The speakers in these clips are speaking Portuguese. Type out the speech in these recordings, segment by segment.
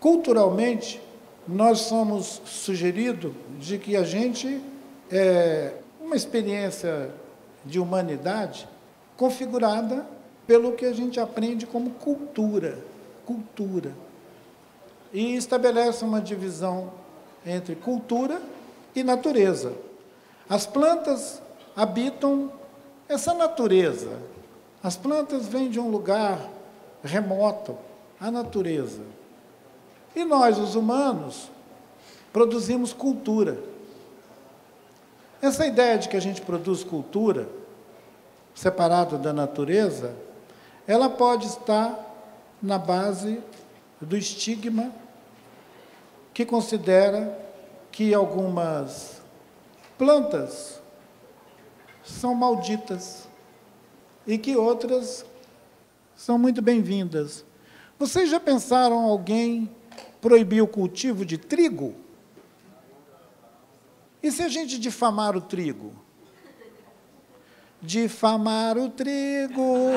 Culturalmente, nós somos sugeridos de que a gente é uma experiência de humanidade configurada pelo que a gente aprende como cultura. E estabelece uma divisão entre cultura e natureza. As plantas habitam essa natureza. As plantas vêm de um lugar remoto, a natureza. E nós, os humanos, produzimos cultura. Essa ideia de que a gente produz cultura, separado da natureza, ela pode estar na base do estigma que considera que algumas plantas são malditas e que outras são muito bem-vindas. Vocês já pensaram alguém proibir o cultivo de trigo? E se a gente difamar o trigo? Difamar o trigo.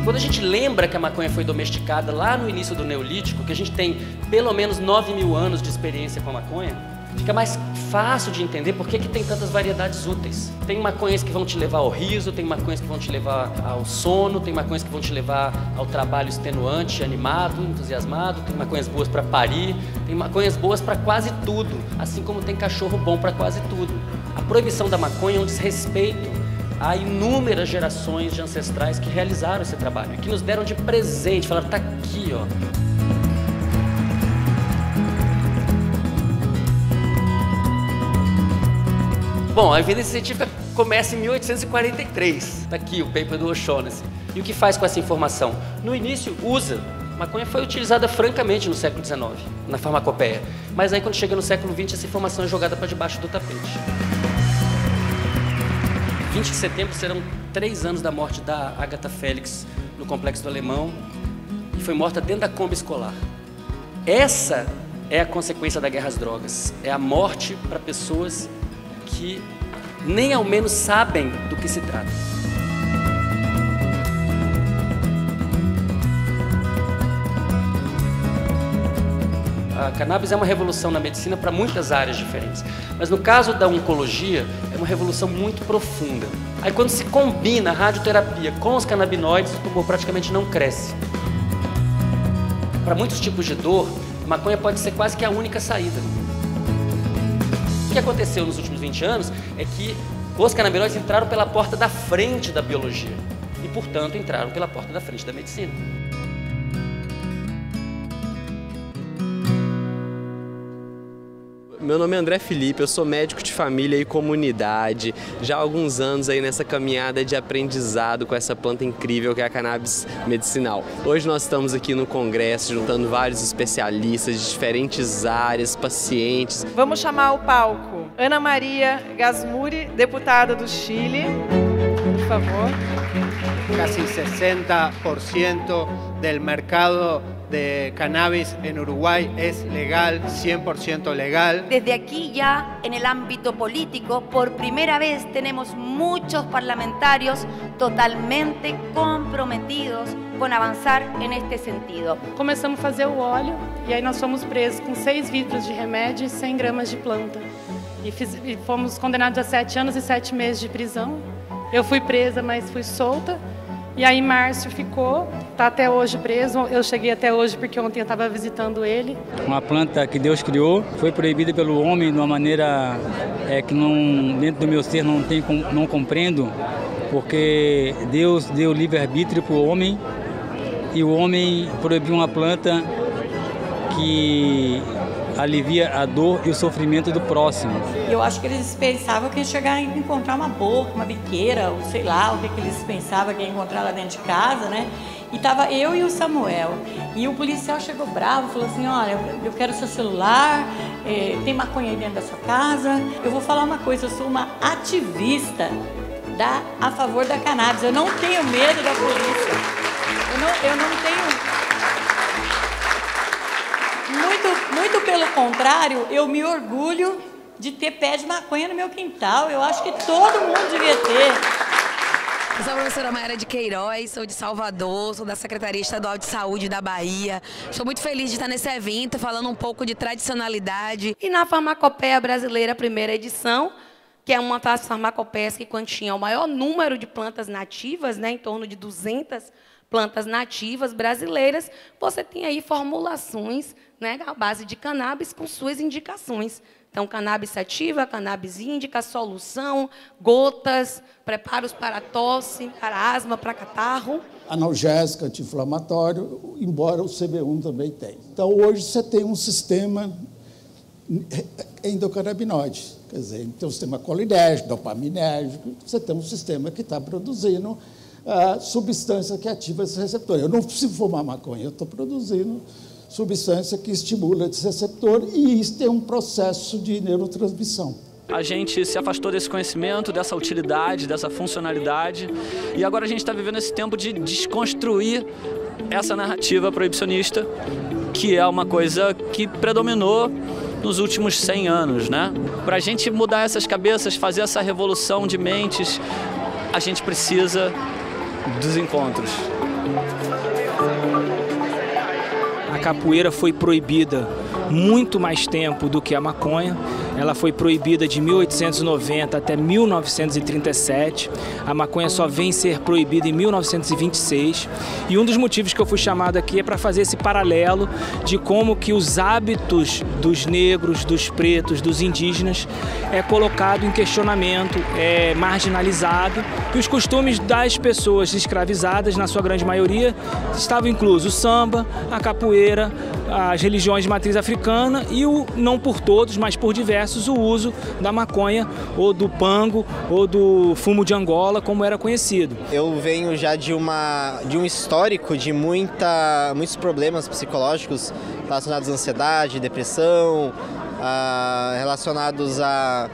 Quando a gente lembra que a maconha foi domesticada lá no início do Neolítico, que a gente tem pelo menos 9.000 anos de experiência com a maconha, fica mais fácil de entender por que tem tantas variedades úteis. Tem maconhas que vão te levar ao riso, tem maconhas que vão te levar ao sono, tem maconhas que vão te levar ao trabalho extenuante, animado, entusiasmado, tem maconhas boas para parir, tem maconhas boas para quase tudo, assim como tem cachorro bom para quase tudo. A proibição da maconha é um desrespeito a inúmeras gerações de ancestrais que realizaram esse trabalho, que nos deram de presente, falaram, tá aqui, ó. Bom, a evidência científica começa em 1843, tá aqui o paper do O'Shaughnessy. E o que faz com essa informação? No início, maconha foi utilizada francamente no século XIX, na farmacopeia, mas aí quando chega no século XX, essa informação é jogada para debaixo do tapete. 20 de setembro serão 3 anos da morte da Agatha Félix no Complexo do Alemão e foi morta dentro da Kombi escolar. Essa é a consequência da guerra às drogas. É a morte para pessoas que nem ao menos sabem do que se trata. A cannabis é uma revolução na medicina para muitas áreas diferentes, mas no caso da oncologia é uma revolução muito profunda. Aí quando se combina a radioterapia com os canabinoides, o tumor praticamente não cresce. Para muitos tipos de dor, a maconha pode ser quase que a única saída. O que aconteceu nos últimos 20 anos é que os canabinoides entraram pela porta da frente da biologia e, portanto, entraram pela porta da frente da medicina. Meu nome é André Felipe, eu sou médico de família e comunidade, já há alguns anos aí nessa caminhada de aprendizado com essa planta incrível que é a cannabis medicinal. Hoje nós estamos aqui no congresso juntando vários especialistas de diferentes áreas, pacientes. Vamos chamar ao palco Ana Maria Gasmuri, deputada do Chile, por favor. Casi 60% del mercado de cannabis en Uruguay es legal, 100% legal. Desde aquí ya en el ámbito político, por primera vez tenemos muchos parlamentarios totalmente comprometidos com avançar neste sentido. Começamos a fazer o óleo e aí nós fomos presos com 6 litros de remédio e 100 gramas de planta. E fomos condenados a 7 anos e 7 meses de prisão. Eu fui presa, mas fui solta. E aí Márcio ficou, está até hoje preso. Eu cheguei até hoje porque ontem eu estava visitando ele. Uma planta que Deus criou, foi proibida pelo homem de uma maneira que não, dentro do meu ser não compreendo, porque Deus deu livre-arbítrio para o homem e o homem proibiu uma planta que alivia a dor e o sofrimento do próximo. Eu acho que eles pensavam que ia chegar a encontrar uma boca, uma biqueira, ou sei lá, o que eles pensavam que ia encontrar lá dentro de casa, né? E tava eu e o Samuel. E o policial chegou bravo, falou assim, olha, eu quero seu celular, tem maconha aí dentro da sua casa. Eu vou falar uma coisa, eu sou uma ativista a favor da cannabis. Eu não tenho medo da polícia. Eu não tenho... contrário, eu me orgulho de ter pé de maconha no meu quintal. Eu acho que todo mundo devia ter. Eu sou a professora Mayara de Queiroz, sou de Salvador, sou da Secretaria Estadual de Saúde da Bahia. Estou muito feliz de estar nesse evento, falando um pouco de tradicionalidade. E na Farmacopeia Brasileira, primeira edição, que é uma das farmacopeias que continha o maior número de plantas nativas, né, em torno de 200 plantas nativas brasileiras, você tem aí formulações, né, à base de cannabis com suas indicações. Então, cannabis sativa, cannabis índica, solução, gotas, preparos para tosse, para asma, para catarro. Analgésico, anti-inflamatório, embora o CB1 também tenha. Então, hoje você tem um sistema endocannabinoide, quer dizer, tem um sistema colinérgico, dopaminérgico, você tem um sistema que está produzindo a substância que ativa esse receptor. Eu não preciso fumar maconha, eu estou produzindo substância que estimula esse receptor e isso tem um processo de neurotransmissão. A gente se afastou desse conhecimento, dessa utilidade, dessa funcionalidade e agora a gente está vivendo esse tempo de desconstruir essa narrativa proibicionista, que é uma coisa que predominou nos últimos 100 anos, né? Para a gente mudar essas cabeças, fazer essa revolução de mentes, a gente precisa dos encontros. A capoeira foi proibida muito mais tempo do que a maconha. Ela foi proibida de 1890 até 1937. A maconha só vem ser proibida em 1926. E um dos motivos que eu fui chamado aqui é para fazer esse paralelo de como que os hábitos dos negros, dos pretos, dos indígenas é colocado em questionamento, é marginalizado. E os costumes das pessoas escravizadas, na sua grande maioria, estavam inclusos o samba, a capoeira, as religiões de matriz africana e o, não por todos, mas por diversos, o uso da maconha ou do pango ou do fumo de Angola, como era conhecido. Eu venho já de um histórico de muitos problemas psicológicos relacionados à ansiedade, depressão, relacionados à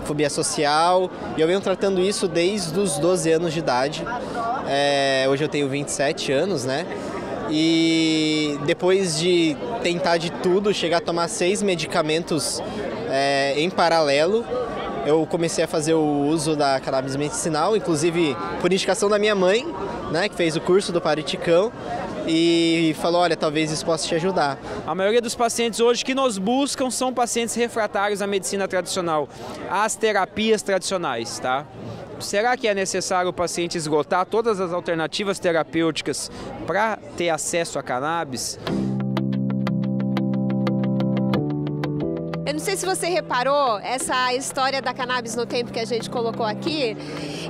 fobia social, e eu venho tratando isso desde os 12 anos de idade. Hoje eu tenho 27 anos, né? E depois de tentar de tudo, chegar a tomar 6 medicamentos em paralelo, eu comecei a fazer o uso da cannabis medicinal, inclusive por indicação da minha mãe, né, que fez o curso do Pariticão, e falou, olha, talvez isso possa te ajudar. A maioria dos pacientes hoje que nos buscam são pacientes refratários à medicina tradicional, às terapias tradicionais, tá? Será que é necessário o paciente esgotar todas as alternativas terapêuticas para ter acesso a cannabis? Eu não sei se você reparou essa história da cannabis no tempo que a gente colocou aqui,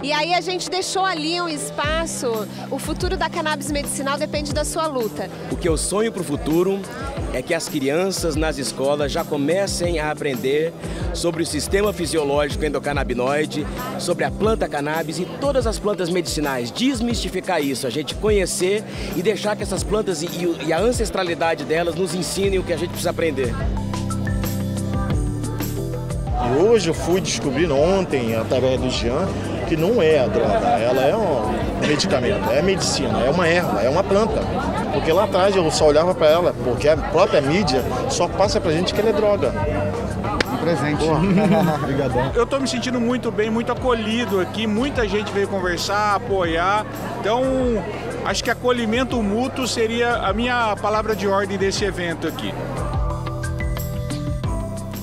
e aí a gente deixou ali um espaço, o futuro da cannabis medicinal depende da sua luta. O que eu sonho para o futuro é que as crianças nas escolas já comecem a aprender sobre o sistema fisiológico endocannabinoide, sobre a planta cannabis e todas as plantas medicinais. Desmistificar isso, a gente conhecer e deixar que essas plantas e a ancestralidade delas nos ensinem o que a gente precisa aprender. E hoje eu fui descobrindo ontem, através do Jean, que não é a droga, ela é um medicamento, é medicina, é uma erva, é uma planta. Porque lá atrás eu só olhava para ela, porque a própria mídia só passa pra gente que ela é droga. Um presente. Obrigadão. Eu estou me sentindo muito bem, muito acolhido aqui, muita gente veio conversar, apoiar. Então, acho que acolhimento mútuo seria a minha palavra de ordem desse evento aqui.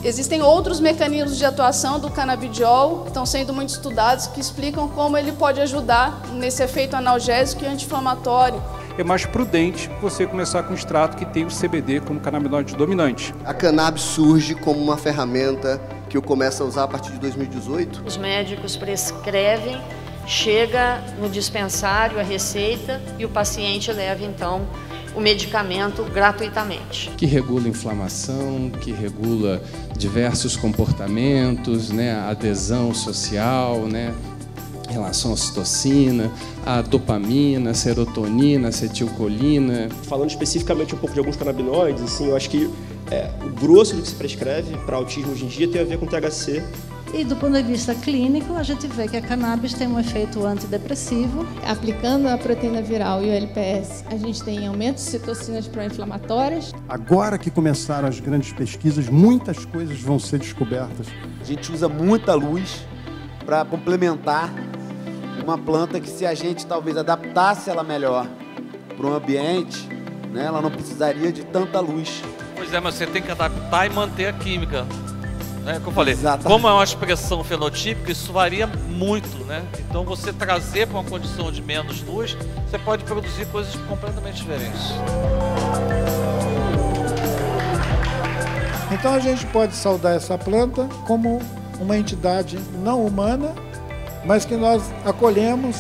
Existem outros mecanismos de atuação do canabidiol que estão sendo muito estudados, que explicam como ele pode ajudar nesse efeito analgésico e anti-inflamatório. É mais prudente você começar com um extrato que tem o CBD como canabinoide dominante. A cannabis surge como uma ferramenta que eu começo a usar a partir de 2018. Os médicos prescrevem, chega no dispensário a receita e o paciente leva então o medicamento gratuitamente. Que regula a inflamação, que regula diversos comportamentos, né, a adesão social, né, em relação à ocitocina, a dopamina, a serotonina, a acetilcolina. Falando especificamente um pouco de alguns canabinoides, assim, eu acho que o grosso do que se prescreve para autismo hoje em dia tem a ver com THC E do ponto de vista clínico, a gente vê que a cannabis tem um efeito antidepressivo. Aplicando a proteína viral e o LPS, a gente tem aumento de citocinas pró-inflamatórias. Agora que começaram as grandes pesquisas, muitas coisas vão ser descobertas. A gente usa muita luz para complementar uma planta que, se a gente talvez adaptasse ela melhor para o ambiente, né, ela não precisaria de tanta luz. Pois é, mas você tem que adaptar e manter a química. Né? Como eu falei, Exatamente. Como é uma expressão fenotípica, isso varia muito, né? Então você trazer para uma condição de menos luz, você pode produzir coisas completamente diferentes. Então a gente pode saudar essa planta como uma entidade não humana, mas que nós acolhemos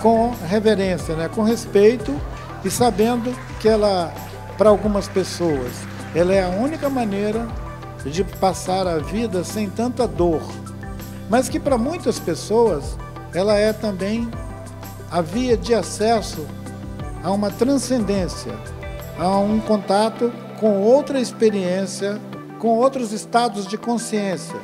com reverência, né? Com respeito e sabendo que ela, para algumas pessoas, ela é a única maneira de passar a vida sem tanta dor, mas que para muitas pessoas ela é também a via de acesso a uma transcendência, a um contato com outra experiência, com outros estados de consciência.